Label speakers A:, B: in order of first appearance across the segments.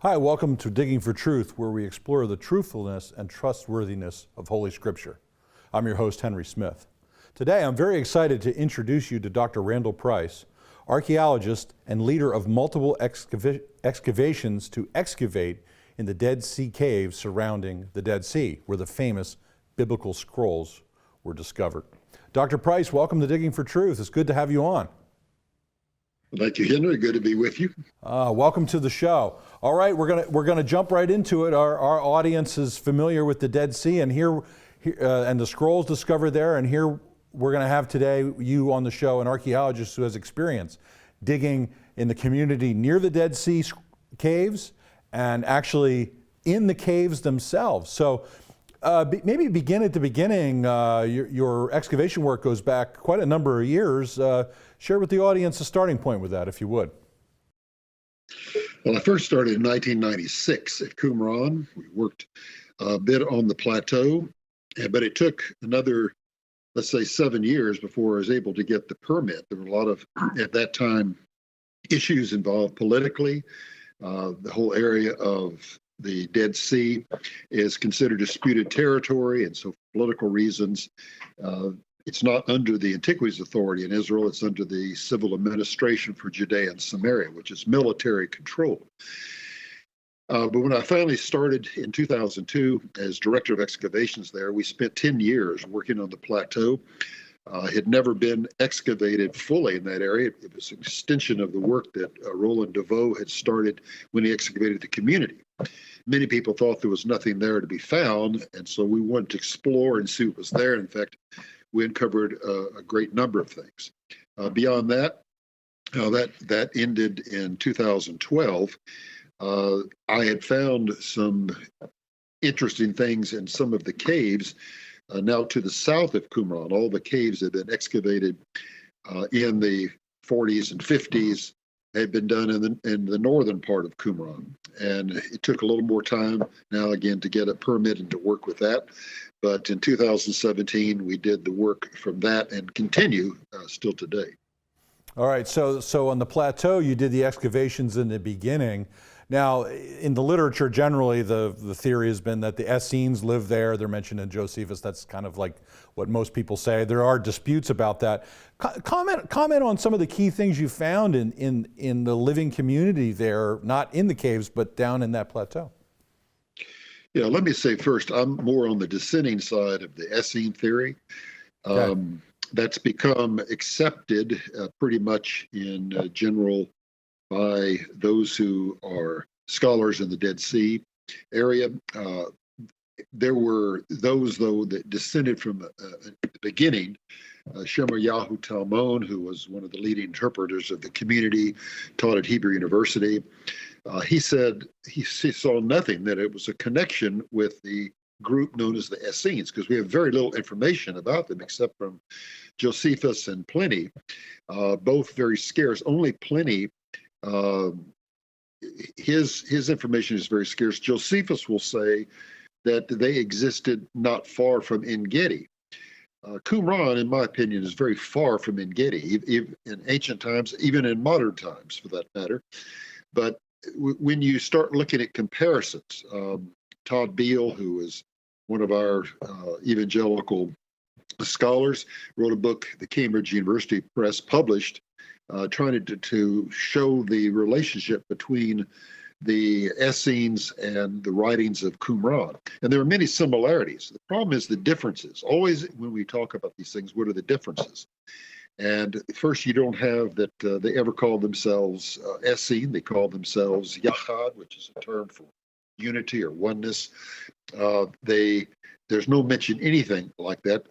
A: Hi, welcome to Digging for Truth, where we explore the truthfulness and trustworthiness of Holy Scripture. I'm your host, Henry Smith. Today, I'm very excited to introduce you to Dr. Randall Price, archaeologist and leader of multiple excavations to excavate in the Dead Sea caves surrounding the Dead Sea, where the famous biblical scrolls were discovered. Dr. Price, welcome to Digging for Truth. It's good to have you on.
B: Thank you, Henry. Good to be with you.
A: Welcome to the show. All right, we're gonna jump right into it. Our audience is familiar with the Dead Sea, and here and the scrolls discovered there. And here we're gonna have today you on the show, an archaeologist who has experience digging in the community near the Dead Sea caves and actually in the caves themselves. So maybe begin at the beginning. Your excavation work goes back quite a number of years. Share with the audience a starting point with that, if you would.
B: Well, I first started in 1996 at Qumran. We worked a bit on the plateau, but it took another, let's say, 7 years before I was able to get the permit. There were a lot of, at that time, issues involved politically. The whole area of the Dead Sea is considered disputed territory, and so for political reasons, it's not under the Antiquities Authority in Israel. It's under the Civil Administration for Judea and Samaria, which is military control. But when I finally started in 2002 as director of excavations there, we spent 10 years working on the plateau. It had never been excavated fully in that area. It was an extension of the work that Roland DeVoe had started when he excavated the community. Many people thought there was nothing there to be found, and so we wanted to explore and see what was there. In fact, we uncovered a great number of things. Beyond that, that ended in 2012. I had found some interesting things in some of the caves. Now to the south of Qumran, all the caves had been excavated in the 40s and 50s, had been done in the northern part of Qumran. And it took a little more time now again to get a permit and to work with that. But in 2017, we did the work from that and continue still today.
A: All right, so on the plateau, you did the excavations in the beginning. Now, in the literature generally, the theory has been that the Essenes live there. They're mentioned in Josephus. That's kind of like what most people say. There are disputes about that. Comment on some of the key things you found in the living community there, not in the caves, but down in that plateau.
B: Yeah, let me say first, I'm more on the dissenting side of the Essene theory.
A: Okay.
B: That's become accepted pretty much in general by those who are scholars in the Dead Sea area. There were those, though, that dissented from the beginning. Shemer Yahu Talmon, who was one of the leading interpreters of the community, taught at Hebrew University. He said he saw nothing, that it was a connection with the group known as the Essenes, because we have very little information about them except from Josephus and Pliny, both very scarce. Only Pliny, his information is very scarce. Josephus will say that they existed not far from En-Gedi. Qumran, in my opinion, is very far from En-Gedi, in ancient times, even in modern times, for that matter. But when you start looking at comparisons, Todd Beale, who is one of our evangelical scholars, wrote a book the Cambridge University Press published, trying to show the relationship between the Essenes and the writings of Qumran. And there are many similarities. The problem is the differences. Always when we talk about these things, what are the differences? And first, you don't have that they ever called themselves Essene. They called themselves Yachad, which is a term for unity or oneness. There's no mention anything like that.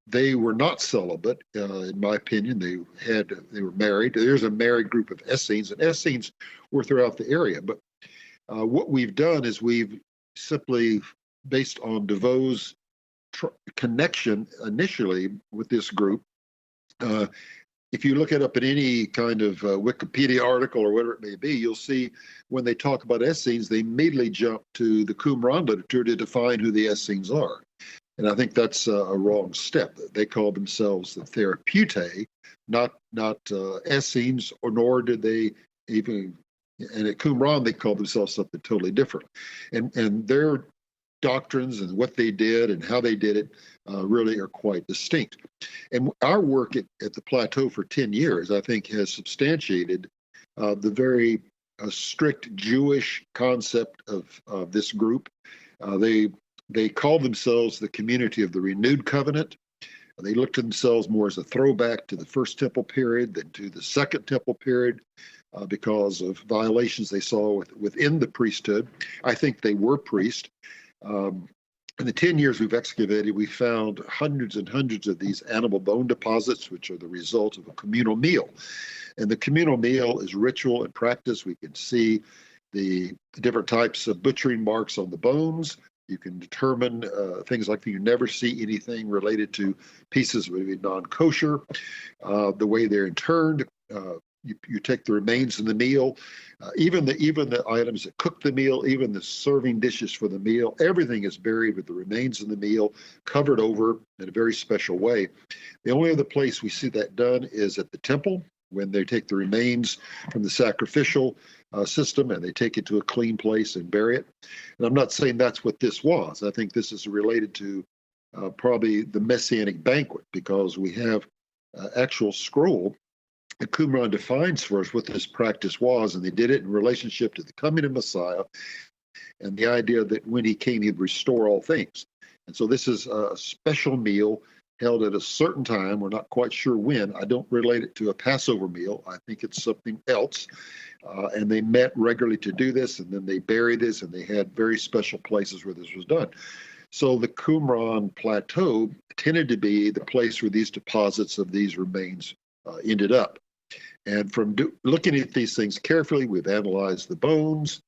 B: They were not celibate, in my opinion. They were married. There's a married group of Essenes, and Essenes were throughout the area. But what we've done is we've simply, based on DeVoe's connection initially with this group, if you look it up in any kind of Wikipedia article or whatever it may be, you'll see when they talk about Essenes, they immediately jump to the Qumran literature to define who the Essenes are. And I think that's a wrong step. They call themselves the Therapeutae, not Essenes, or nor did they even And at Qumran, they called themselves something totally different. And their doctrines and what they did and how they did it really are quite distinct. And our work at the plateau for 10 years, I think, has substantiated the very strict Jewish concept of this group. They call themselves the community of the renewed covenant. They looked at themselves more as a throwback to the first temple period than to the second temple period because of violations they saw within the priesthood. I think they were priests. In the 10 years we've excavated, we found hundreds and hundreds of these animal bone deposits, which are the result of a communal meal. And the communal meal is ritual and practice. We can see the different types of butchering marks on the bones. You can determine things like that. You never see anything related to pieces that would be non-kosher. The way they're interned, you take the remains in the meal, even the items that cook the meal, even the serving dishes for the meal, everything is buried with the remains in the meal, covered over in a very special way. The only other place we see that done is at the temple, when they take the remains from the sacrificial system and they take it to a clean place and bury it. And I'm not saying that's what this was. I think this is related to probably the Messianic banquet, because we have actual scroll that Qumran defines for us what this practice was, and they did it in relationship to the coming of Messiah and the idea that when he came, he'd restore all things. And so this is a special meal held at a certain time. We're not quite sure when. I don't relate it to a Passover meal. I think it's something else. And they met regularly to do this, and then they buried this, and they had very special places where this was done. So the Qumran Plateau tended to be the place where these deposits of these remains ended up. And from looking at these things carefully, we've analyzed the bones,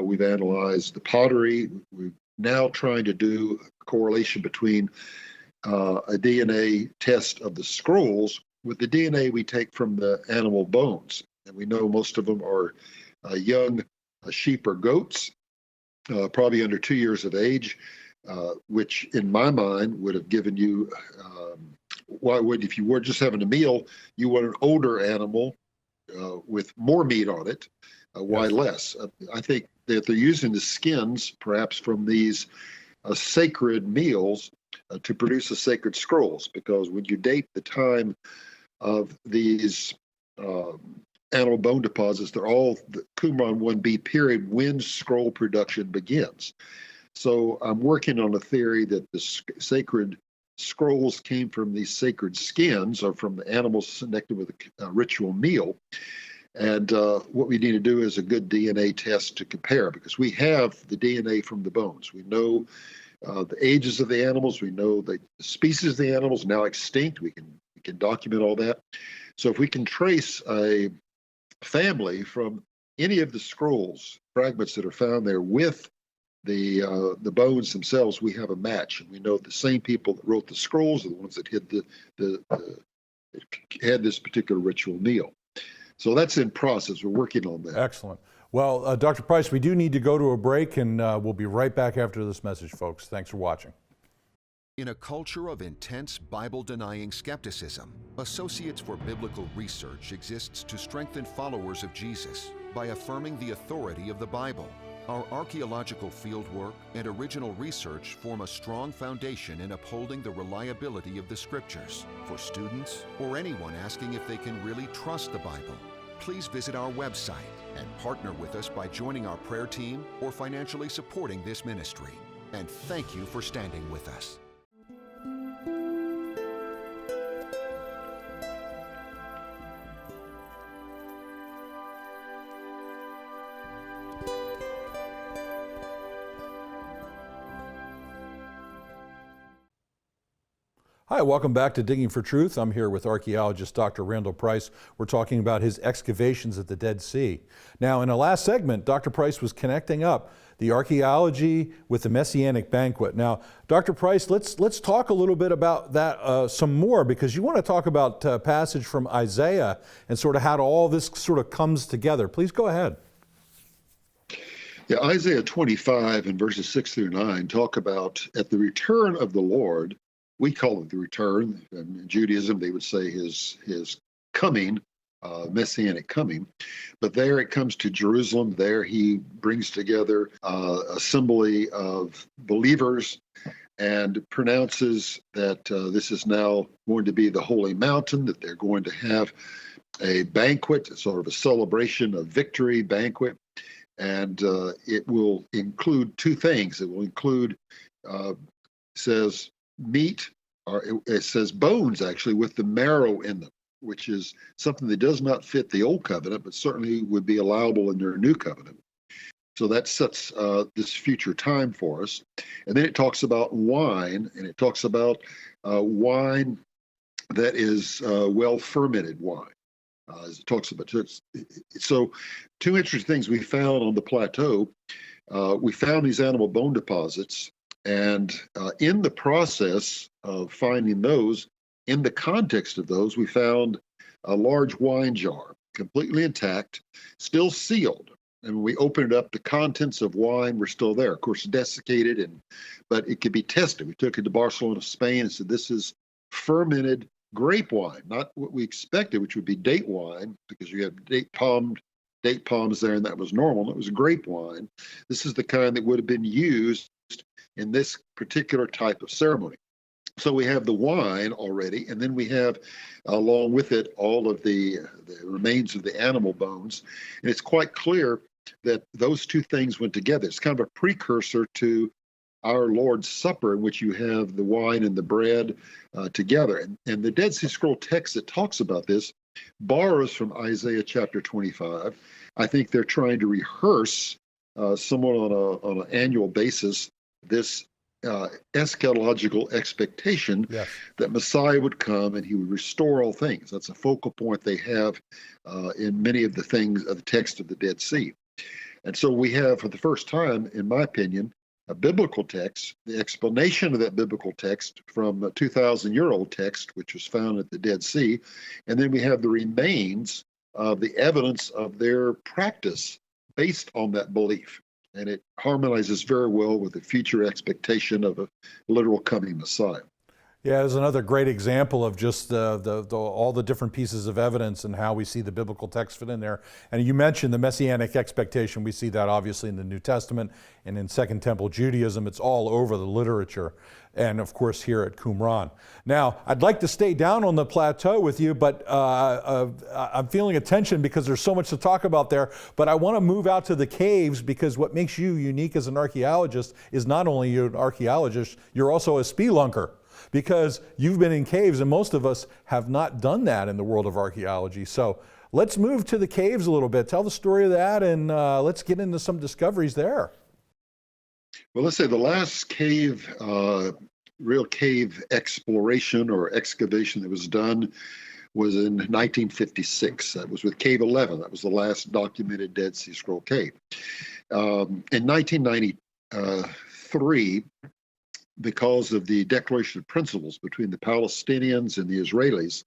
B: we've analyzed the pottery. We're now trying to do a correlation between a DNA test of the scrolls with the DNA we take from the animal bones. And we know most of them are young sheep or goats, probably under 2 years of age, which in my mind would have given you, if you were just having a meal, you want an older animal with more meat on it. Why less? I think that they're using the skins, perhaps from these sacred meals, to produce the sacred scrolls, because when you date the time of these animal bone deposits, they're all the Qumran 1B period when scroll production begins. So I'm working on a theory that the sacred scrolls came from these sacred skins, or from the animals connected with a ritual meal. And what we need to do is a good DNA test to compare, because we have the DNA from the bones. We know the ages of the animals. We know the species of the animals now extinct. We can document all that. So if we can trace a family from any of the scrolls fragments that are found there with the bones themselves, we have a match, and we know the same people that wrote the scrolls are the ones that had this particular ritual meal. So that's in process. We're working on that.
A: Excellent. Well, Dr. Price, we do need to go to a break, and we'll be right back after this message, folks. Thanks for watching.
C: In a culture of intense Bible-denying skepticism, Associates for Biblical Research exists to strengthen followers of Jesus by affirming the authority of the Bible. Our archaeological fieldwork and original research form a strong foundation in upholding the reliability of the Scriptures. For students or anyone asking if they can really trust the Bible, please visit our website and partner with us by joining our prayer team or financially supporting this ministry. And thank you for standing with us.
A: Hi, welcome back to Digging for Truth. I'm here with archaeologist Dr. Randall Price. We're talking about his excavations at the Dead Sea. Now, in the last segment, Dr. Price was connecting up the archaeology with the Messianic banquet. Now, Dr. Price, let's talk a little bit about that some more, because you want to talk about a passage from Isaiah and sort of how all this sort of comes together. Please go ahead.
B: Yeah, Isaiah 25 and verses 6 through 9 talk about at the return of the Lord. We call it the return. In Judaism, they would say his coming messianic coming. But there it comes to Jerusalem. There he brings together assembly of believers and pronounces that this is now going to be the holy mountain, that they're going to have a banquet, sort of a celebration of victory banquet. And it will include two things. It will include, says meat, or it says bones, actually, with the marrow in them, which is something that does not fit the old covenant, but certainly would be allowable in their new covenant. So that sets this future time for us. And then it talks about wine, and it talks about wine that is well fermented wine. As it talks about. So two interesting things we found on the plateau. We found these animal bone deposits, and in the process of finding those, in the context of those, we found a large wine jar, completely intact, still sealed. And when we opened it up, the contents of wine were still there, of course, desiccated, but it could be tested. We took it to Barcelona, Spain, and said, this is fermented grape wine, not what we expected, which would be date wine, because you have date palms there, and that was normal. It was grape wine. This is the kind that would have been used in this particular type of ceremony. So we have the wine already, and then we have, along with it, all of the remains of the animal bones. And it's quite clear that those two things went together. It's kind of a precursor to our Lord's Supper, in which you have the wine and the bread together. And the Dead Sea Scroll text that talks about this borrows from Isaiah chapter 25. I think they're trying to rehearse somewhat on an annual basis this eschatological expectation that Messiah would come and he would restore all things. That's a focal point they have in many of the things of the text of the Dead Sea. And so we have, for the first time, in my opinion, a biblical text, the explanation of that biblical text from a 2,000-year-old text, which was found at the Dead Sea. And then we have the remains of the evidence of their practice based on that belief. And it harmonizes very well with the future expectation of a literal coming Messiah.
A: Yeah, there's another great example of just all the different pieces of evidence and how we see the biblical text fit in there. And you mentioned the messianic expectation. We see that obviously in the New Testament and in Second Temple Judaism. It's all over the literature, and of course here at Qumran. Now, I'd like to stay down on the plateau with you, but I'm feeling a tension because there's so much to talk about there. But I want to move out to the caves, because what makes you unique as an archaeologist is not only you're an archaeologist, you're also a spelunker. Because you've been in caves, and most of us have not done that in the world of archaeology. So let's move to the caves a little bit. Tell the story of that, and let's get into some discoveries there.
B: Well, let's say the last cave, real cave exploration or excavation that was done was in 1956. That was with Cave 11. That was the last documented Dead Sea Scroll cave. In 1993, because of the declaration of principles between the Palestinians and the Israelis,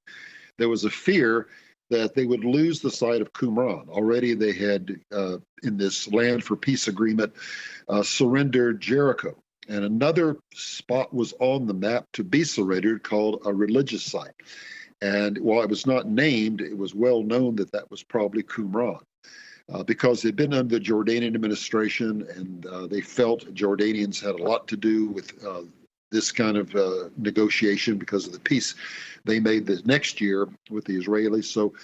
B: there was a fear that they would lose the site of Qumran. Already they had, in this land for peace agreement, surrendered Jericho. And another spot was on the map to be surrendered called a religious site. And while it was not named, it was well known that that was probably Qumran. Because they'd been under the Jordanian administration, and they felt Jordanians had a lot to do with this kind of negotiation because of the peace they made the next year with the Israelis. So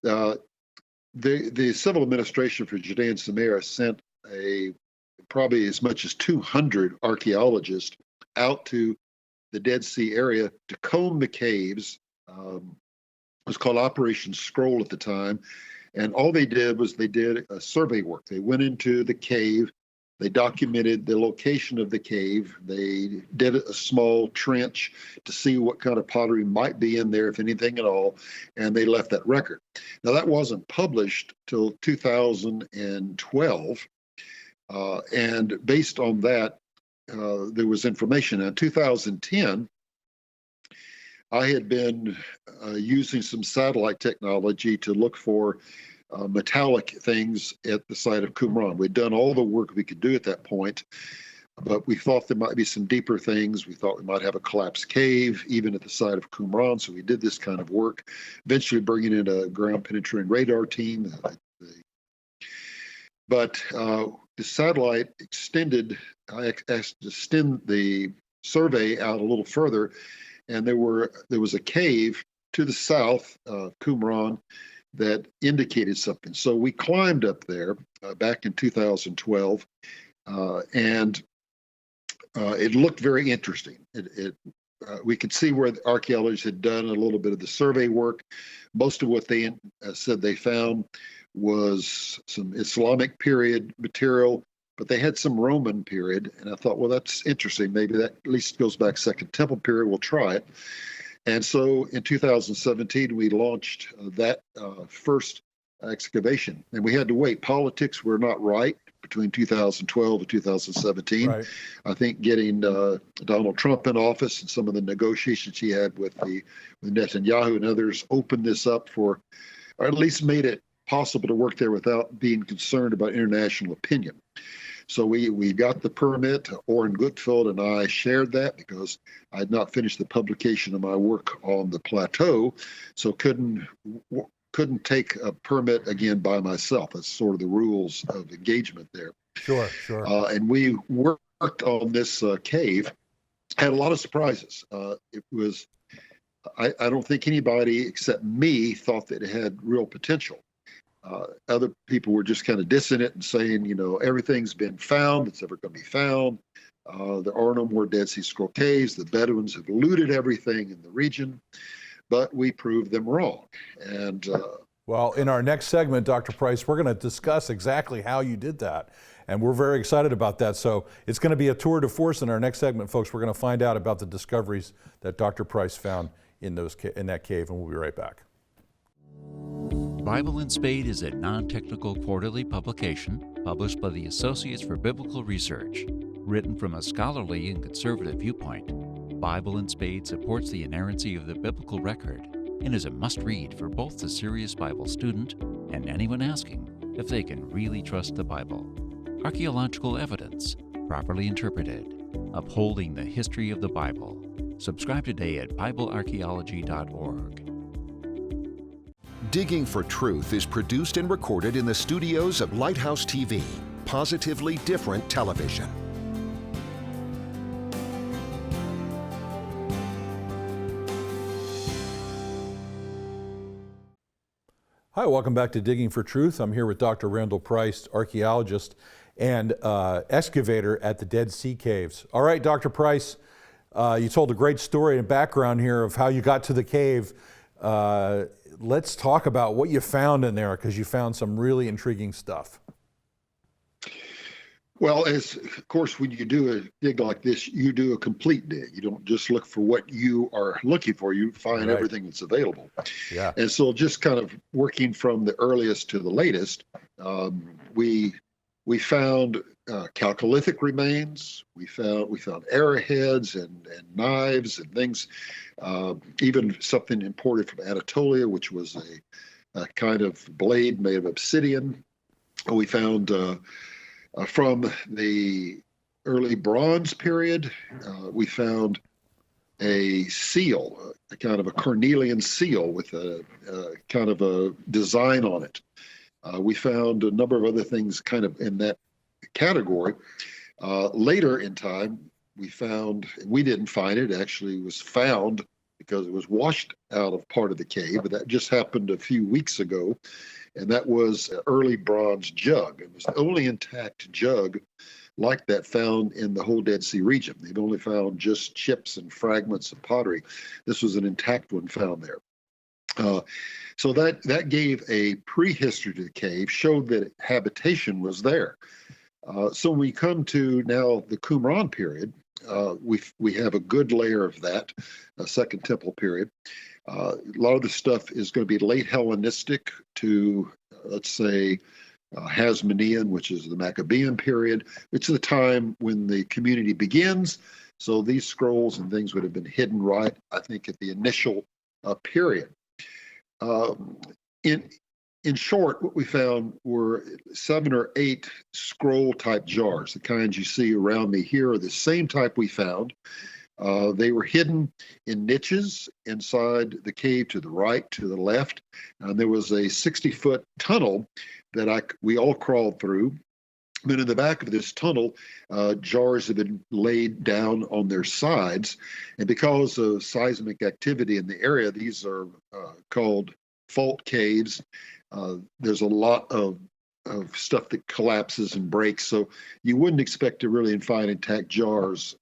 B: the civil administration for Judea and Samaria sent probably as much as 200 archaeologists out to the Dead Sea area to comb the caves. It was called Operation Scroll at the time. And all they did was they did a survey work. They went into the cave. They documented the location of the cave. They did a small trench to see what kind of pottery might be in there, if anything at all, and they left that record. Now, that wasn't published till 2012, and based on that, there was information. In 2010, I had been using some satellite technology to look for metallic things at the site of Qumran. We'd done all the work we could do at that point. but we thought there might be some deeper things. We thought we might have a collapsed cave, even at the site of Qumran. So we did this kind of work, eventually bringing in a ground penetrating radar team. But the satellite extended, I asked to extend the survey out a little further, and there was a cave to the south of Qumran that indicated something. So we climbed up there back in 2012, and it looked very interesting. We could see where the archaeologists had done a little bit of the survey work. Most of what they said they found was some Islamic period material, but they had some Roman period. And I thought, well, that's interesting. Maybe that at least goes back Second Temple period. We'll try it. And so in 2017, we launched that first excavation. And we had to wait. Politics were not right between 2012 and 2017. Right. I think getting Donald Trump in office and some of the negotiations he had with Netanyahu and others opened this up for, or at least made it possible to work there without being concerned about international opinion. So we got the permit. Orrin Gutfeld and I shared that because I had not finished the publication of my work on the plateau, so couldn't take a permit again by myself. That's sort of the rules of engagement there.
A: Sure.
B: And we worked on this cave. Had a lot of surprises. It was, I don't think anybody except me thought that it had real potential. Other people were just kind of dissing it and saying, everything's been found that's ever going to be found. There are no more Dead Sea Scroll caves. The Bedouins have looted everything in the region, but we proved them wrong. And
A: well, in our next segment, Dr. Price, we're going to discuss exactly how you did that. And we're very excited about that. So it's going to be a tour de force in our next segment, folks. We're going to find out about the discoveries that Dr. Price found in that cave, and we'll be right back.
D: Bible and Spade is a non-technical quarterly publication published by the Associates for Biblical Research. Written from a scholarly and conservative viewpoint, Bible and Spade supports the inerrancy of the biblical record and is a must-read for both the serious Bible student and anyone asking if they can really trust the Bible. Archaeological evidence, properly interpreted, upholding the history of the Bible. Subscribe today at BibleArchaeology.org.
C: Digging for Truth is produced and recorded in the studios of Lighthouse TV, positively different television.
A: Hi, welcome back to Digging for Truth. I'm here with Dr. Randall Price, archaeologist and excavator at the Dead Sea Caves. All right, Dr. Price, you told a great story and background here of how you got to the cave. Let's talk about what you found in there, because you found some really intriguing stuff.
B: Well, of course, when you do a dig like this, you do a complete dig. You don't just look for what you are looking for. You find everything that's available.
A: Yeah.
B: And so just kind of working from the earliest to the latest, we found Chalcolithic remains. We found arrowheads and knives and things, even something imported from Anatolia, which was a kind of blade made of obsidian. We found from the early Bronze period, we found a seal, a kind of a cornelian seal with a kind of a design on it. We found a number of other things kind of in that category. Later in time, we didn't find it, actually was found because it was washed out of part of the cave, but that just happened a few weeks ago. And that was an early bronze jug. It was the only intact jug like that found in the whole Dead Sea region. They've only found just chips and fragments of pottery. This was an intact one found there. So that gave a prehistory to the cave, showed that habitation was there. So when we come to now the Qumran period, we have a good layer of that, Second Temple period. A lot of the stuff is going to be late Hellenistic to, let's say, Hasmonean, which is the Maccabean period. It's the time when the community begins. So these scrolls and things would have been hidden right, I think, at the initial period. in short, what we found were 7 or 8 scroll-type jars. The kinds you see around me here are the same type we found. They were hidden in niches inside the cave to the right, to the left. And there was a 60-foot tunnel that we all crawled through. But in the back of this tunnel, jars had been laid down on their sides. And because of seismic activity in the area, these are called fault caves. There's a lot of stuff that collapses and breaks, so you wouldn't expect to really find intact jars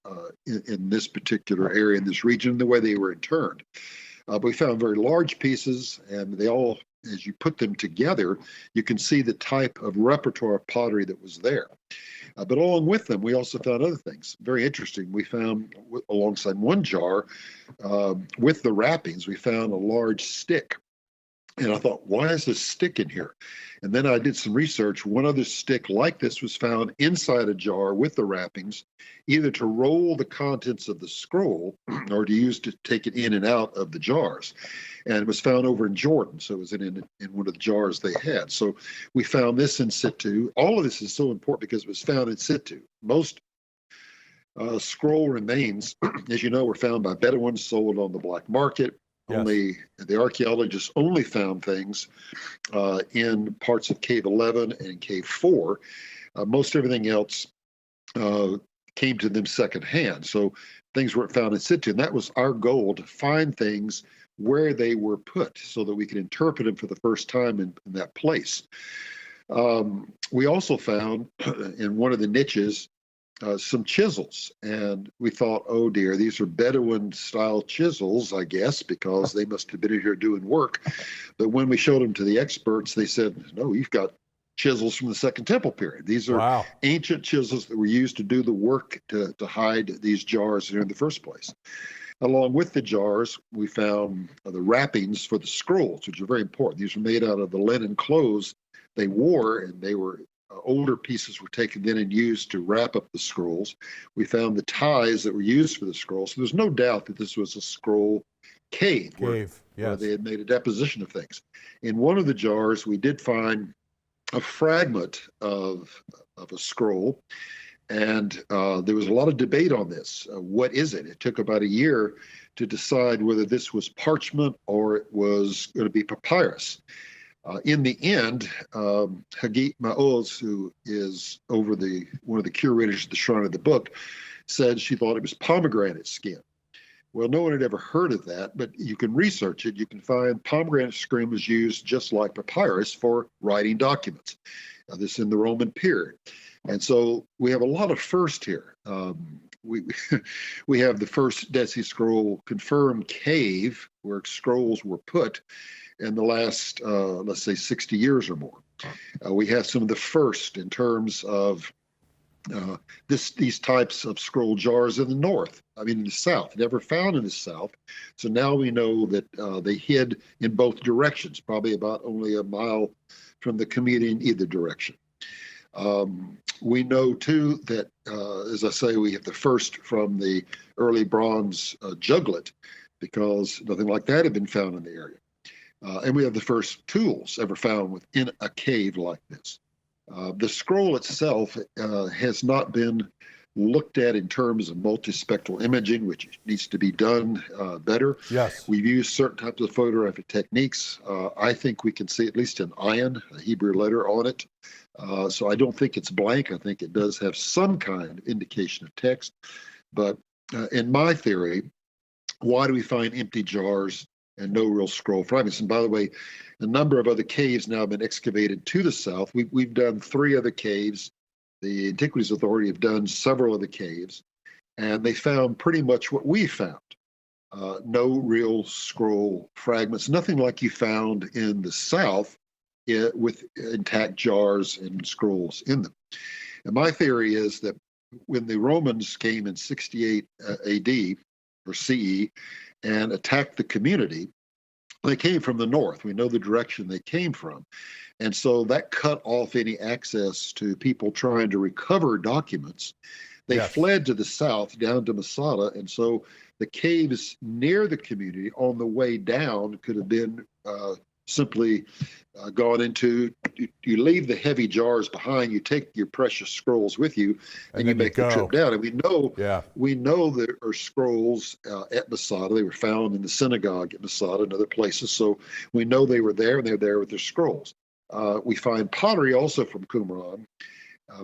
B: in this particular area, in this region, the way they were interned. But we found very large pieces, and they all, as you put them together, you can see the type of repertoire of pottery that was there. But along with them, we also found other things. Very interesting. We found, alongside one jar, with the wrappings, we found a large stick. And I thought, why is this stick in here? And then I did some research. One other stick like this was found inside a jar with the wrappings, either to roll the contents of the scroll or to use to take it in and out of the jars. And it was found over in Jordan, so it was in one of the jars they had. So we found this in situ. All of this is so important because it was found in situ. Most scroll remains, as you know, were found by Bedouins, sold on the black market. Yes. The archaeologists only found things in parts of Cave 11 and Cave 4. Most everything else came to them secondhand. So things weren't found in situ. And that was our goal, to find things where they were put so that we could interpret them for the first time in that place. We also found in one of the niches some chisels, and we thought, oh dear, these are Bedouin-style chisels, I guess, because they must have been in here doing work. But when we showed them to the experts, they said, no, you've got chisels from the Second Temple period. These are ancient chisels that were used to do the work to hide these jars here in the first place. Along with the jars, we found the wrappings for the scrolls, which are very important. These were made out of the linen clothes they wore, and they were older pieces were taken in and used to wrap up the scrolls. We found the ties that were used for the scrolls. So there's no doubt that this was a scroll cave where they had made a deposition of things. In one of the jars, we did find a fragment of a scroll, and there was a lot of debate on this. What is it? It took about a year to decide whether this was parchment or it was going to be papyrus. In the end, Hagit Maoz, who is over one of the curators of the Shrine of the Book, said she thought it was pomegranate skin. Well, no one had ever heard of that, but you can research it. You can find pomegranate skin was used just like papyrus for writing documents. This in the Roman period. And so we have a lot of first here. We have the first Dead Sea Scroll confirmed cave where scrolls were put in the last, let's say, 60 years or more. We have some of the first in terms of these types of scroll jars in the north, in the south, never found in the south. So now we know that they hid in both directions, probably about only a mile from the community in either direction. We know, too, that, as I say, we have the first from the early bronze juglet, because nothing like that had been found in the area. And we have the first tools ever found within a cave like this. The scroll itself has not been looked at in terms of multispectral imaging, which needs to be done better.
A: Yes.
B: We've used certain types of photographic techniques. I think we can see at least an ayin, a Hebrew letter on it. So I don't think it's blank. I think it does have some kind of indication of text. But in my theory, why do we find empty jars and no real scroll fragments? And by the way, a number of other caves now have been excavated to the south. We've done 3 other caves. The Antiquities Authority have done several of the caves, and they found pretty much what we found. No real scroll fragments, nothing like you found in the south with intact jars and scrolls in them. And my theory is that when the Romans came in 68 AD or CE and attacked the community, they came from the north. We know the direction they came from. And so that cut off any access to people trying to recover documents. They fled to the south, down to Masada. And so the caves near the community on the way down could have been simply gone into, you leave the heavy jars behind, you take your precious scrolls with you, and you make the trip down. And we know there are scrolls at Masada. They were found in the synagogue at Masada and other places. So we know they were there, and they're there with their scrolls. We find pottery also from Qumran,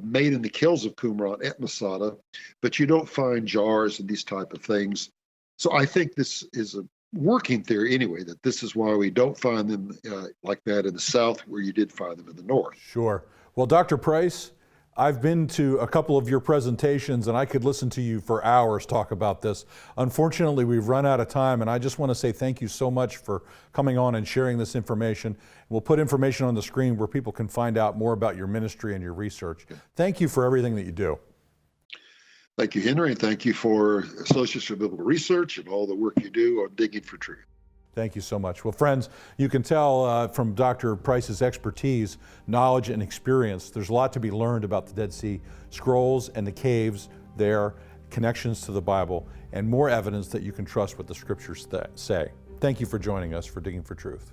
B: made in the kilns of Qumran at Masada, but you don't find jars and these type of things. So I think this is a working theory anyway, that this is why we don't find them like that in the south, where you did find them in the north.
A: Sure. Well, Dr. Price, I've been to a couple of your presentations, and I could listen to you for hours talk about this. Unfortunately, we've run out of time, and I just want to say thank you so much for coming on and sharing this information. We'll put information on the screen where people can find out more about your ministry and your research. Thank you for everything that you do.
B: Thank you, Henry, and thank you for Associates for Biblical Research and all the work you do on digging for truth.
A: Thank you so much. Well, friends, you can tell from Dr. Price's expertise, knowledge, and experience, there's a lot to be learned about the Dead Sea Scrolls and the caves there, connections to the Bible, and more evidence that you can trust what the Scriptures say. Thank you for joining us for Digging for Truth.